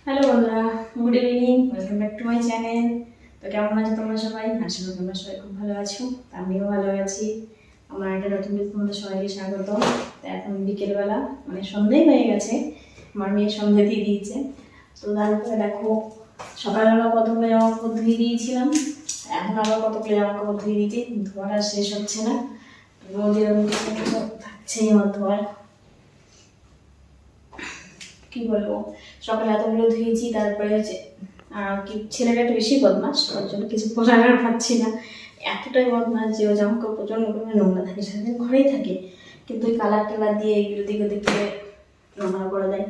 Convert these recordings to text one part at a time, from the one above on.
Hello বন্ধুরা, good evening, welcome back to my channel. তো কেমন আছো তোমরা সবাই? আশা করি তোমরা সবাই খুব ভালো আছো। আমিও ভালো আছি। আমার একটা নতুন ভিডিওতে তোমাদের সবাইকে স্বাগত। তো এখন বিকেলবেলা, মানে সন্ধ্যেই হয়ে গেছে, আমার মেয়ে সন্ধ্যে দিয়ে দিয়েছে। তো তারপরে দেখো, সকালবেলা কতগুলো জামা কাপড় ধুয়ে দিয়েছিলাম, এখন আবার কতগুলো জামা কাপড় ধুয়ে দিয়েছি, ধোয়ার আর শেষ হচ্ছে না। রোজের থাকছেই আমার ধোয়ার। কি বলবো, সকালে এতগুলো ধুয়েছি, তারপরে হচ্ছে কি ছেলেটা একটু বেশি বদমাস, ওর জন্য কিছু পরার আর পাচ্ছি না। এতটাই বদমাস যে ও জামা কাপড় প্রচন্ড পরিমাণে নোংরা থাকে, সারাদিন ঘরেই থাকে, কিন্তু ওই কালার টালার দিয়ে এগুলো দিকে ওদিকে নোংরা করে দেয়।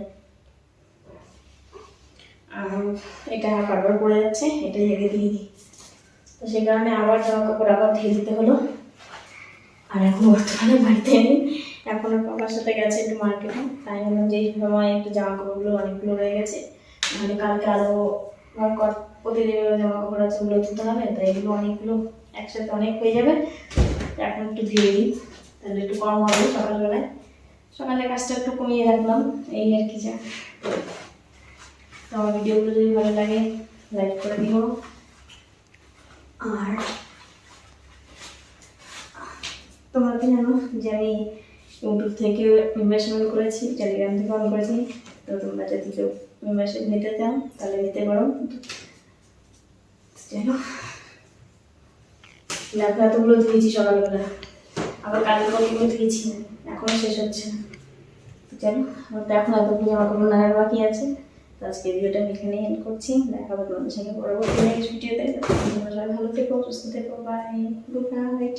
এটা বারবার পড়ে যাচ্ছে, এটাই আগে দিয়ে দিই। তো সেই কারণে আবার জামা কাপড় আবার ধুয়ে দিতে হলো। আর এখন বর্তমানে বাড়িতে নেই, এখন ওর বাবার সাথে গেছে একটু মার্কেটে। তাই বললাম যে এই সময় একটু জামা কাপড়গুলো অনেকগুলো রয়ে গেছে, নাহলে কালকে আরও প্রতিদিনের জামা কাপড় আছে, ওগুলো ধুতে হবে। তাই এগুলো অনেকগুলো একসাথে অনেক হয়ে যাবে। এখন একটু ধুয়ে দিই, তাহলে একটু কম হবে সকালবেলায়। সকালে কাজটা একটু কমিয়ে রাখলাম, এই আর কি। যা তো আমার ভিডিওগুলো যদি ভালো লাগে লাইক করে দিও। আর তোমরা তো জানো যে আমি ইউটিউব থেকে মেম্বারশিপ করেছি, টেলিগ্রাম থেকে অন করেছি। তো তোমরা যদি কেউ মেম্বারশিপ নিতে চাও তাহলে নিতে পারো। জানো দেখো, এতগুলো ধুয়েছি সকালবেলা, আবার কালকে কতগুলো ধুয়েছি, এখনো শেষ হচ্ছে না। তো জানো, আমার তো এখন এতগুলো জামা কাপড় নাড়ার বাকি আছে। তো আজকে ভিডিওটা আমি এখানে এন্ড করছি। দেখাবো তোমাদের সঙ্গে পরবর্তী নেক্সট ভিডিওতে। তোমরা সবাই ভালো থেকো, সুস্থ থেকো, বাই, গুড নাইট।